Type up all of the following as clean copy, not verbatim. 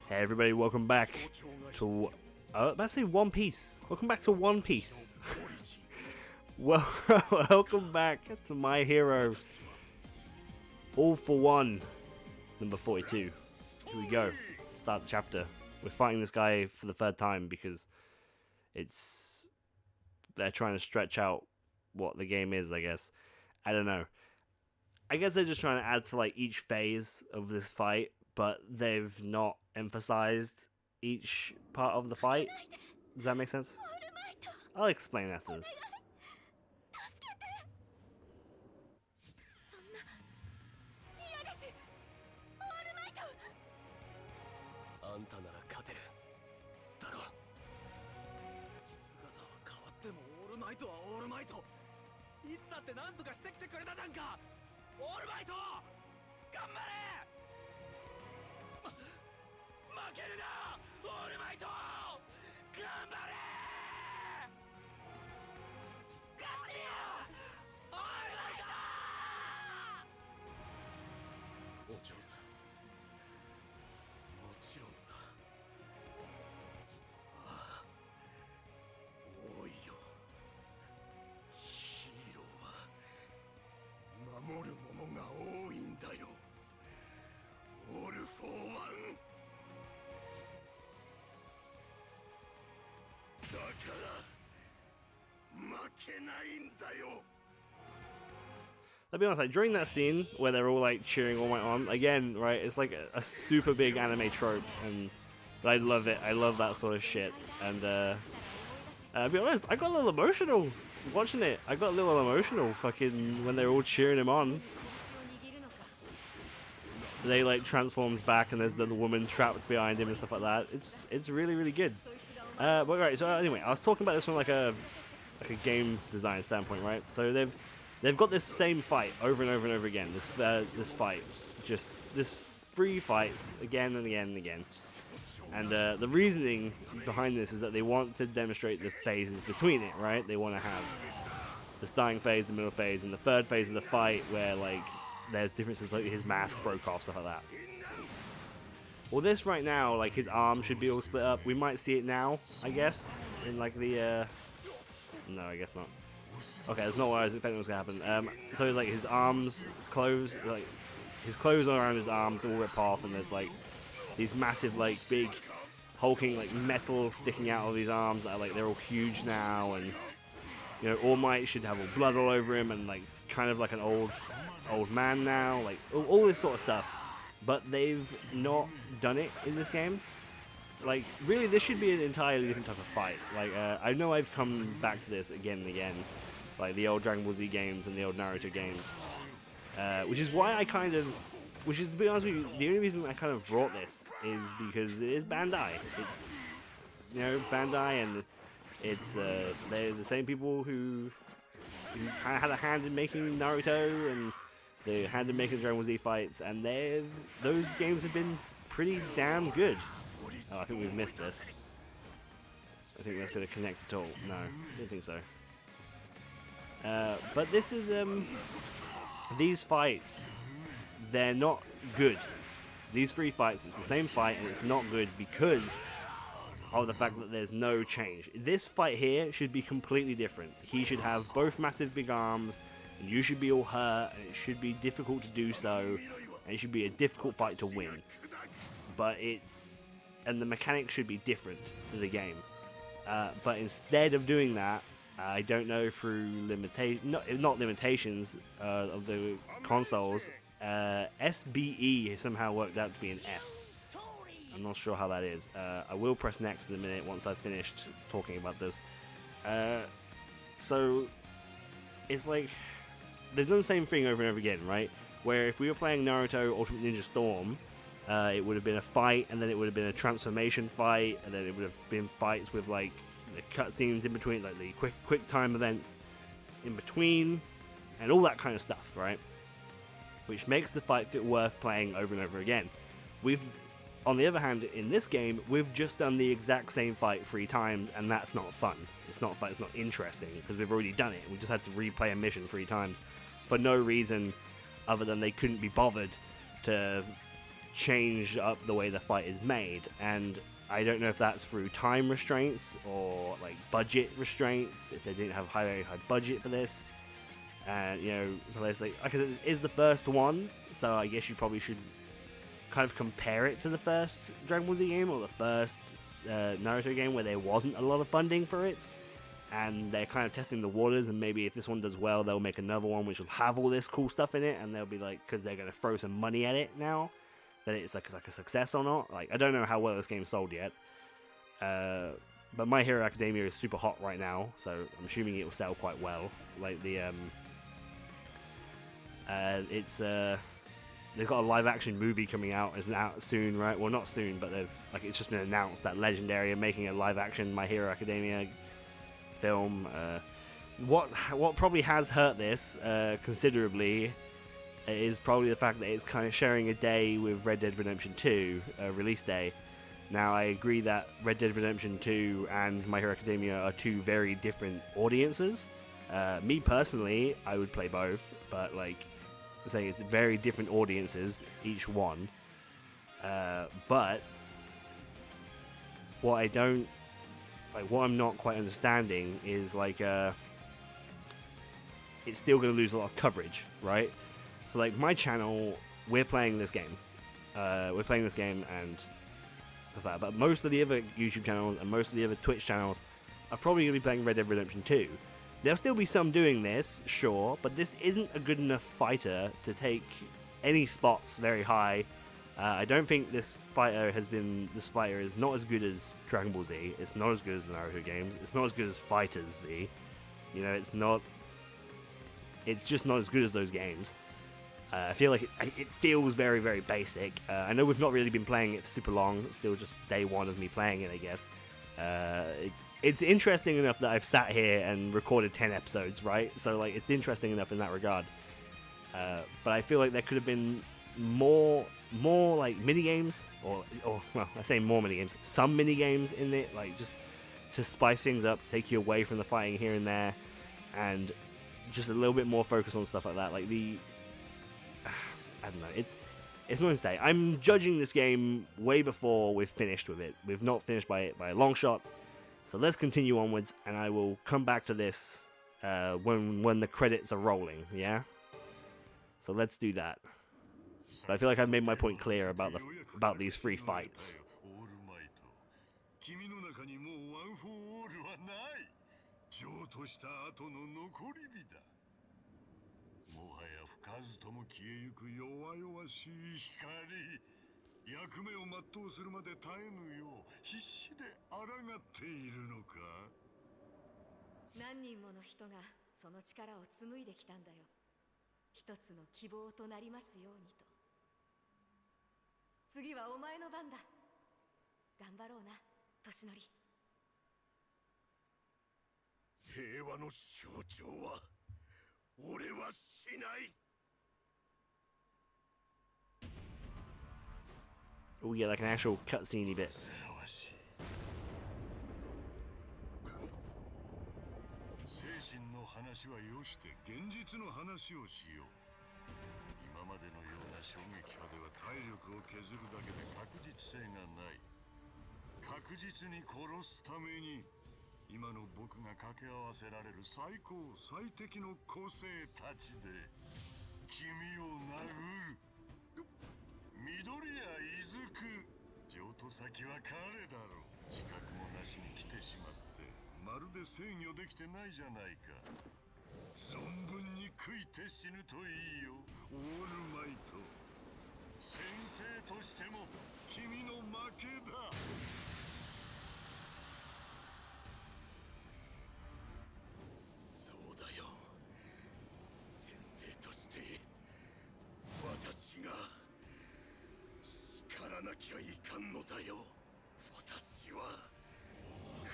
Hey everybody, welcome back to let's say One Piece. Welcome back to One Piece. Welcome back to My Hero All for One, number 42. Here we go. Start the chapter. We're fighting this guy for the third time because they're trying to stretch out what the game is, I guess. I don't know. I guess they're just trying to add to like each phase of this fight, but they've not emphasized each part of the fight. Does that make sense? I'll explain after this. あんたなら勝てるだろ。姿は変わってもオールマイトはオールマイト。いつだって何とかしてきてくれたじゃんか。オールマイト頑張れ。負けるなオールマイト。頑張れ。勝ってよオールマイト。お嬢さん、もちろんさ。ああ、多いよ。ヒーローは守るものが多いんだよ。オールフォーワン。だから負けないんだよ。 I'll be honest, like during that scene where they're all like cheering all right on, again, right, it's like a super big anime trope, but I love it. I love that sort of shit. And I'll be honest, I got a little emotional watching it. I got a little emotional fucking when they're all cheering him on. They like transforms back and there's the woman trapped behind him and stuff like that. It's really, really good. But right, so anyway, I was talking about this from like a game design standpoint, right? So they've got this same fight over and over and over again. This fight, just this 3 fights again and again and again. And the reasoning behind this is that they want to demonstrate the phases between it, right? They want to have the starting phase, the middle phase, and the third phase of the fight where like there's differences, like his mask broke off, stuff like that. Well, this right now, like his arm should be all split up. We might see it now, I guess, in like the no, I guess not. Okay, that's not what I was expecting was gonna happen. So it's like his arms, clothes, like his clothes around his arms all rip off, and there's like these massive, like big, hulking, like metal sticking out of his arms that are like they're all huge now, and you know, All Might should have all blood all over him, and like kind of like an old man now, like all this sort of stuff. But they've not done it in this game. Like, really, this should be an entirely different type of fight. Like, I know I've come back to this again and again, like the old Dragon Ball Z games and the old Naruto games, which is why which is, to be honest with you, the only reason I kind of brought this is because it is Bandai. It's, you know, Bandai, and it's, they're the same people who kind of had a hand in making Naruto, and they had to make the Dragon Ball Z fights, and those games have been pretty damn good. Oh, I think we've missed this. I think that's going to connect at all. No, I don't think so. But this is, these fights, they're not good. These 3 fights, it's the same fight, and it's not good because of the fact that there's no change. This fight here should be completely different. He should have both massive big arms, and you should be all hurt, and it should be difficult to do so, and it should be a difficult fight to win. But and the mechanics should be different to the game. But instead of doing that, I don't know, through not limitations of the consoles, SBE has somehow worked out to be an S. I'm not sure how that is. I will press next in a minute once I've finished talking about this. So it's like they've done the same thing over and over again, right? Where if we were playing Naruto Ultimate Ninja Storm, it would have been a fight, and then it would have been a transformation fight, and then it would have been fights with like the cutscenes in between, like the quick time events in between, and all that kind of stuff, right? Which makes the fight fit worth playing over and over again. On the other hand, in this game, we've just done the exact same fight 3 times, and that's not fun. It's not fun. It's not interesting because we've already done it. We just had to replay a mission 3 times for no reason other than they couldn't be bothered to change up the way the fight is made, and I don't know if that's through time restraints or like budget restraints, if they didn't have very high budget for this. And you know, so it's like, okay, it is the first one, so I guess you probably should kind of compare it to the first Dragon Ball Z game or the first Naruto game where there wasn't a lot of funding for it, and they're kind of testing the waters, and maybe if this one does well, they'll make another one which will have all this cool stuff in it, and they'll be like, because they're going to throw some money at it now, that it's like a success or not. Like, I don't know how well this game sold yet, but My Hero Academia is super hot right now, so I'm assuming it will sell quite well. Like the they've got a live action movie coming out. It's out soon, right? Well, not soon, but it's just been announced that Legendary are making a live action My Hero Academia film. What probably has hurt this considerably is probably the fact that it's kind of sharing a day with Red Dead Redemption 2 release day. Now, I agree that Red Dead Redemption 2 and My Hero Academia are two very different audiences. Me personally, I would play both, but like I'm saying, it's very different audiences, each one. But what I'm not quite understanding is like it's still going to lose a lot of coverage, right? So like my channel, we're playing this game and stuff like that. But most of the other YouTube channels and most of the other Twitch channels are probably going to be playing Red Dead Redemption 2. There'll still be some doing this, sure, but this isn't a good enough fighter to take any spots very high. I don't think this fighter is not as good as Dragon Ball Z. It's not as good as the Naruto games. It's not as good as Fighters Z. You know, it's just not as good as those games. I feel like it feels very, very basic. I know we've not really been playing it for super long. It's still just day one of me playing it, I guess. It's interesting enough that I've sat here and recorded 10 episodes, right? So like it's interesting enough in that regard. But I feel like there could have been more like mini games, or well, I say more mini games, some mini games in it, like just to spice things up, to take you away from the fighting here and there, and just a little bit more focus on stuff like that. Like I don't know. It's not to say. I'm judging this game way before we've finished with it. We've not finished by a long shot. So let's continue onwards, and I will come back to this when the credits are rolling. Yeah. So let's do that. But I feel like I've made my point clear about these three fights. 役目を全うするまで絶えぬよう必死で抗っているのか。何人もの人がその力を紡いできたんだよ。一つの希望となりますようにと。次はお前の番だ。頑張ろうな、年寄り。平和の象徴は俺はしない。 We get like an actual cutscene bit. 精神の話はよして現実の話をしよう。今までのような衝撃波では体力を削るだけで確実性がない。確実に殺すために今の僕が掛け合わせられる最高最適の個性たちで君を殴る。 緑谷伊豆く譲渡先は彼だろう。資格もなしに来てしまってまるで制御できてないじゃないか。存分に食いて死ぬといいよオールマイト。先生としても君の負けだ。そうだよ。先生として私が やらなきゃいかんのだよ。私は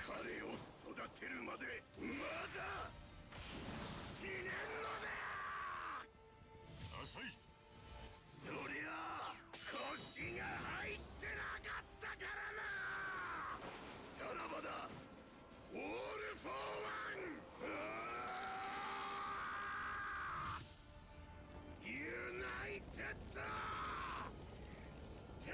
彼を育てるまでまだ死ねんのだ。浅い。そりゃ腰が入ってなかったからな。さらばだ。オールフォーワン。ユナイテッド。 ス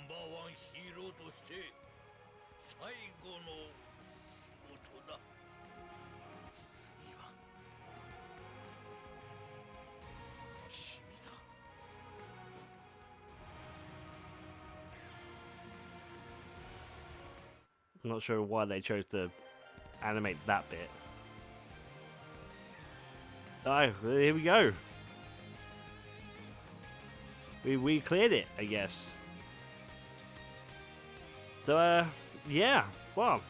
バーワンヒーローとして最後の仕事だ。次は君だ。 I'm not sure why they chose to animate that bit. Oh, here we go. We cleared it, I guess. So, yeah. Well,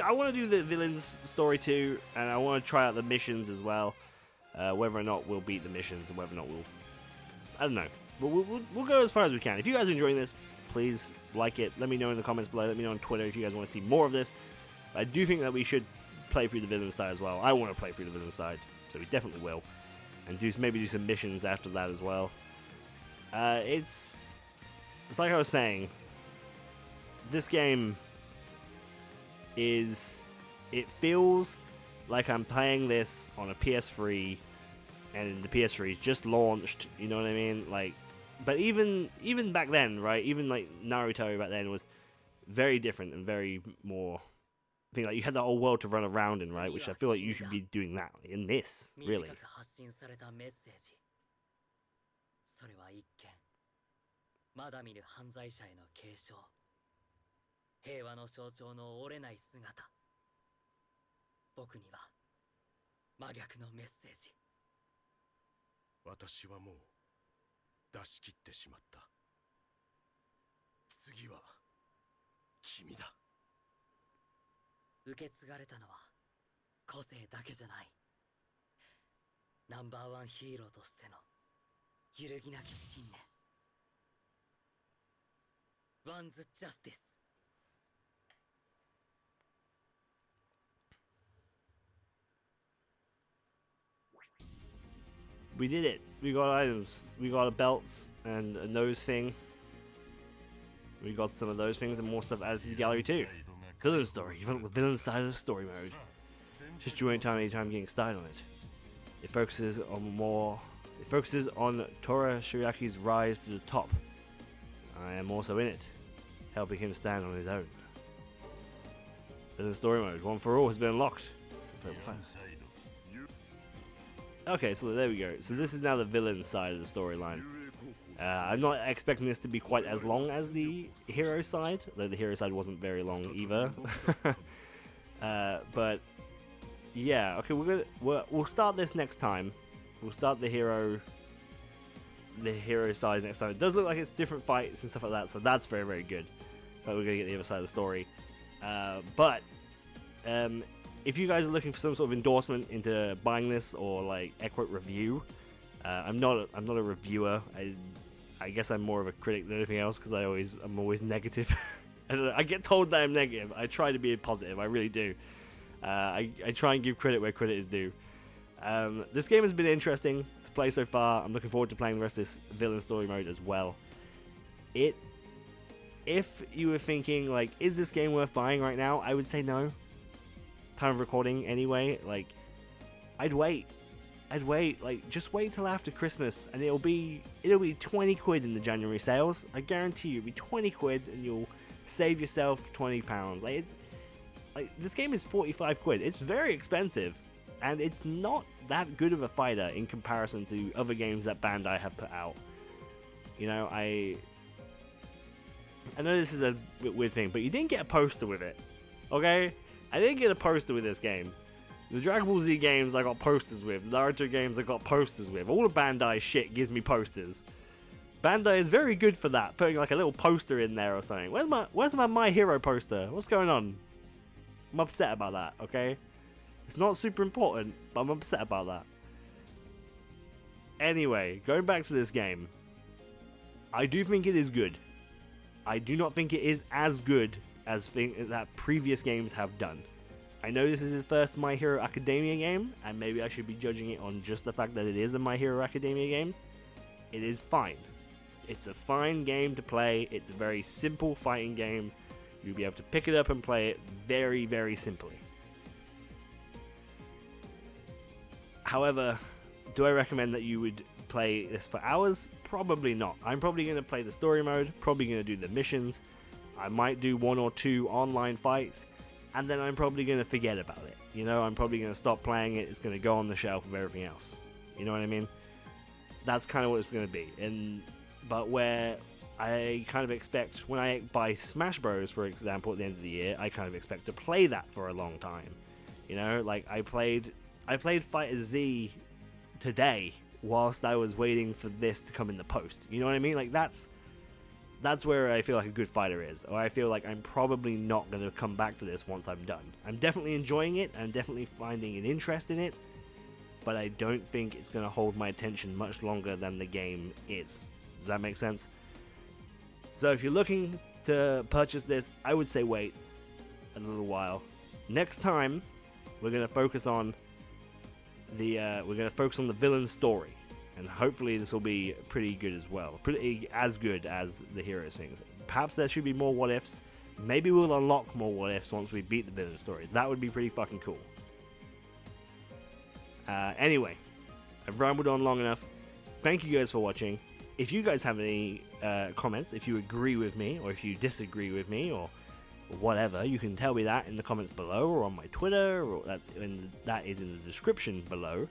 I want to do the villain's story too, and I want to try out the missions as well. Whether or not we'll beat the missions, and whether or not we'll... I don't know. But we'll go as far as we can. If you guys are enjoying this, please like it. Let me know in the comments below. Let me know on Twitter if you guys want to see more of this. I do think that we should play through the villain side as well. I want to play through the villain side, so we definitely will. And maybe do some missions after that as well. It's like I was saying. This game it feels like I'm playing this on a PS3, and the PS3 is just launched. You know what I mean? Like, but even back then, right? Even like Naruto back then was very different and very more. I think like you had the whole world to run around in, right? Which I feel like you should be doing that in this, really. 短く発信されたメッセージ。それは一見まだ見ぬ犯罪者への継承、平和の象徴の折れない姿。僕には真逆のメッセージ。私はもう出し切ってしまった。次は君だ。受け継がれたのは個性だけじゃない。ナンバーワンヒーローとしての揺るぎなき信念。ワンズ・ジャスティス。 We did it. We got items. We got belts and a nose thing. We got some of those things and more stuff added to the gallery too. Villain story. You've unlocked the villain side of the story mode. Just join time anytime getting started on it. It focuses on Tora Shiriaki's rise to the top. I am also in it, helping him stand on his own. Villain story mode. One for all has been unlocked. Okay, so there we go. So this is now the villain side of the storyline. I'm not expecting this to be quite as long as the hero side, though the hero side wasn't very long either. But yeah, okay, we'll start this next time. We'll start the hero side next time. It does look like it's different fights and stuff like that, so that's very, very good. But we're gonna get the other side of the story. If you guys are looking for some sort of endorsement into buying this or like expert review, I'm not a reviewer. I guess I'm more of a critic than anything else because I'm always negative. I don't know, I get told that I'm negative. I try to be positive. I really do. I try and give credit where credit is due. This game has been interesting to play so far. I'm looking forward to playing the rest of this villain story mode as well. If you were thinking like, is this game worth buying right now? I would say no. Time of recording anyway, like I'd wait, like just wait till after Christmas and it'll be 20 quid in the January sales. I guarantee you it'll be 20 quid and you'll save yourself £20. Like this game is 45 quid. It's very expensive and it's not that good of a fighter in comparison to other games that Bandai have put out. You know, I know this is a bit weird thing, but you didn't get a poster with it, okay? I didn't get a poster with this game. The Dragon Ball Z games I got posters with. The Naruto games I got posters with. All the Bandai shit gives me posters. Bandai is very good for that, putting like a little poster in there or something. Where's my My Hero poster? What's going on? I'm upset about that, okay? It's not super important, but I'm upset about that. Anyway, going back to this game. I do think it is good. I do not think it is as good as that previous games have done. I know this is his first My Hero Academia game, and maybe I should be judging it on just the fact that it is a My Hero Academia game. It is fine. It's a fine game to play. It's a very simple fighting game. You'll be able to pick it up and play it very, very simply. However, do I recommend that you would play this for hours? Probably not. I'm probably going to play the story mode, probably going to do the missions. I might do 1 or 2 online fights, and then I'm probably going to forget about it. You know, I'm probably going to stop playing it. It's going to go on the shelf with everything else. You know what I mean? That's kind of what it's going to be. But where I kind of expect, when I buy Smash Bros, for example, at the end of the year, I kind of expect to play that for a long time. You know, like I played Fighter Z today whilst I was waiting for this to come in the post. You know what I mean? Like that's where I feel like a good fighter is, or I feel like I'm probably not going to come back to this once I'm done. I'm definitely enjoying it, I'm definitely finding an interest in it, but I don't think it's going to hold my attention much longer than the game is. Does that make sense? So if you're looking to purchase this, I would say wait a little while. Next time, we're going to focus on the villain story, and hopefully this will be pretty good as well, pretty as good as the hero things. Perhaps there should be more what ifs. Maybe we'll unlock more what ifs once we beat the villain story. That would be pretty fucking cool. Anyway, I've rambled on long enough. Thank you guys for watching. If you guys have any comments, if you agree with me or if you disagree with me or whatever, you can tell me that in the comments below or on my Twitter, or that is in the description below.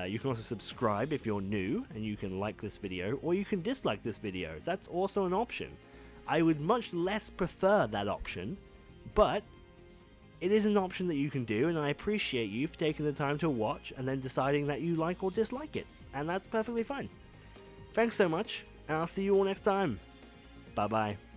You can also subscribe if you're new, and you can like this video, or you can dislike this video. That's also an option. I would much less prefer that option, but it is an option that you can do, and I appreciate you for taking the time to watch and then deciding that you like or dislike it, and that's perfectly fine. Thanks so much, and I'll see you all next time. Bye bye.